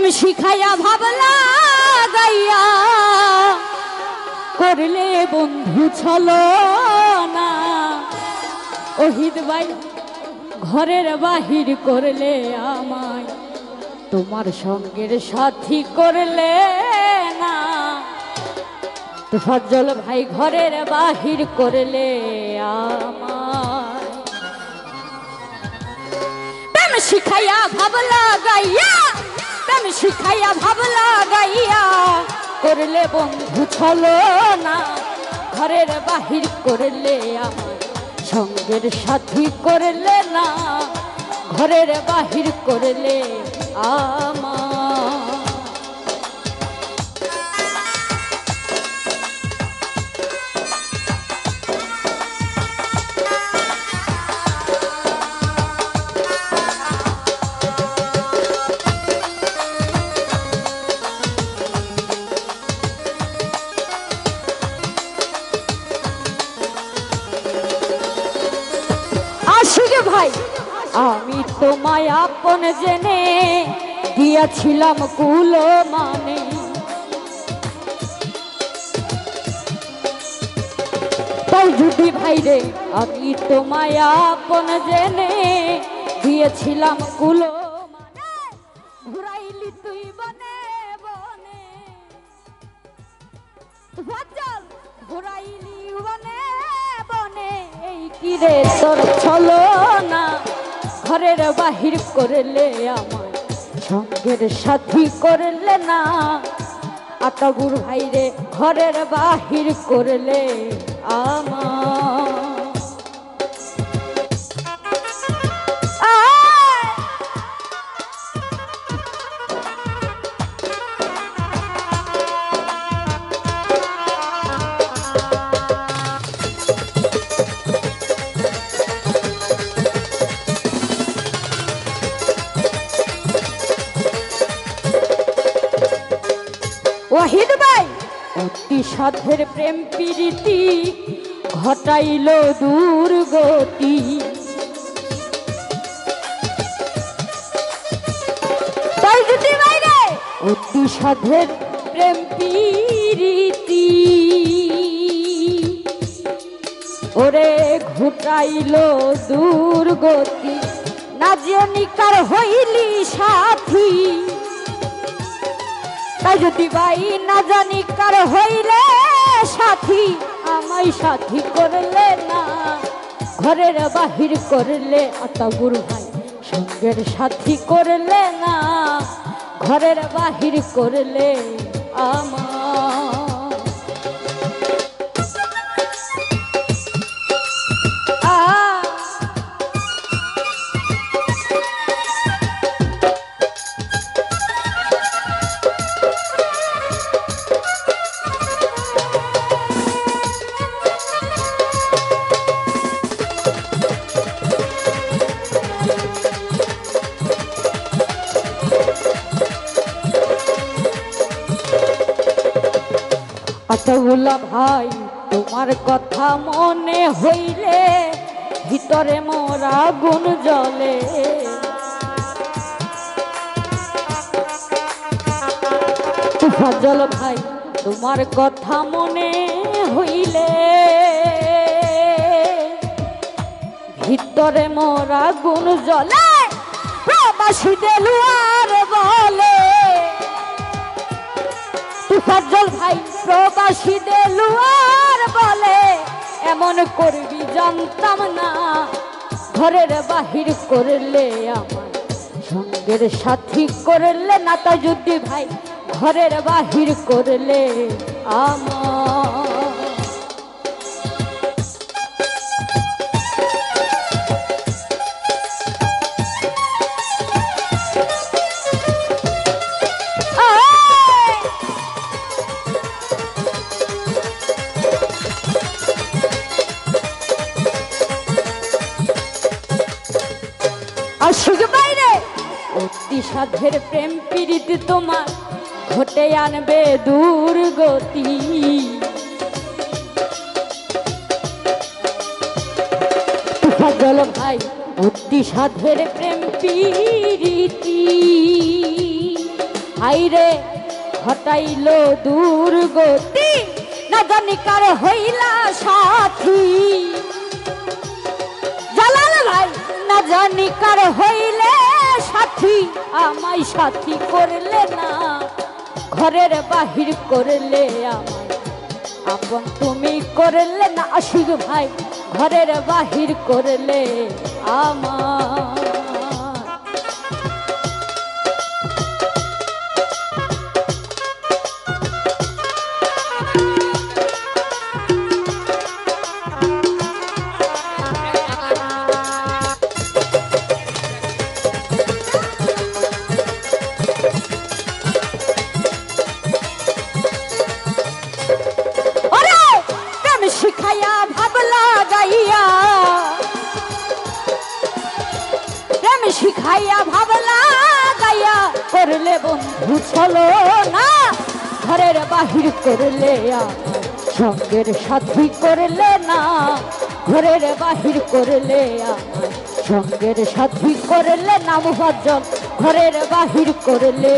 প্রেম শিখাইয়া ভাবলা গাইয়া করলে বন্ধু ছলো না। ওহিদ ভাই ঘরের বাহির করলে আমায়, তোমার সঙ্গের সাথী করলে না। তোফাজ্জল ভাই ঘরের বাহির করলে আমায়। প্রেম শিখাইয়া ভাবলা গাইয়া, প্রেম শিখাইয়া ভাবলা গাইয়া করলে বন্ধু ছলো না। ঘরের বাহির করলে আমায়, সঙ্গের সাথী করলে না। ঘরের বাহির করলে আমায়। আশিক ভাই আমি তোমায় আপন জেনে দিয়েছিলাম কুল মানে। তাই যদি ভাই রে আমি তোমায় আপন জেনে দিয়েছিলাম কুল মানে। ঘুরাইলি তুই বনে বনে, ঘুরাইলি বনে বনে, এই কি রে তোর ছলো না। ঘরের বাহির করলে আমায়, সঙ্গের সাথী করলে না। আতাবুর ভাই রে ঘরের বাহির করলে আমায়। ওয়াহিদ ভাই অতি সাধের প্রেম প্রীতি ঘটাইল দুর্গতি। তাই যদি ভাই রে অতি সাধের প্রেম প্রীতি ওরে ঘটাইল দুর্গতি। নাজিয়নিকার হইলি সাথী, তাই যদি ভাই না জানি কার হইলে সাথী, আমায় সাথী করলে না। ঘরের বাহির করলে আতাবুর ভাই, সঙ্গের সাথী করলে না। ঘরের বাহির করলে আমায়। আতাউল্লাহ ভাই তোমার কথা মনে হইলে ভিতরে মোর আগুন জ্বলে। তোফাজ্জল ভাই তোমার কথা মনে হইলে ভিতরে মোর আগুন জ্বলে। প্রবাসী দেলুয়ার বলে, তোফাজ্জল ভাই প্রবাসী দেলুয়ার বলে, এমন করবি জানতাম না। ঘরের বাহির করলে আমায়, সঙ্গের সাথী করলে না। তাই যদি ভাই ঘরের বাহির করলে আমায়। আশিক ভাই রে অতি সাধের প্রেম প্রীতি তোমার ঘটে আনবে দুর্গতি। তোফাজ্জল ভাই অতি সাধের প্রেম প্রীতি হাইরে ঘটাইল দুর্গতি না জানি কার হইলা সাথী জালাল ভাই না জানি কার হইলে সাথী আমায় সাথী করলে না ঘরের বাহির করলে আমায় আপন তুমি করলে না আশিক ভাই ঘরের বাহির করলে আমার শিখাইয়া ভাবলা গাইয়া প্রেম শিখাইয়া ভাবলা গাইয়া করলে বন্ধু চলো না ঘরের বাহির করলে আমার সঙ্গের সাথী করলে না ঘরের বাহির করলে আমার সঙ্গের সাথী করলে না মুহাজ্জল ঘরের বাহির করলে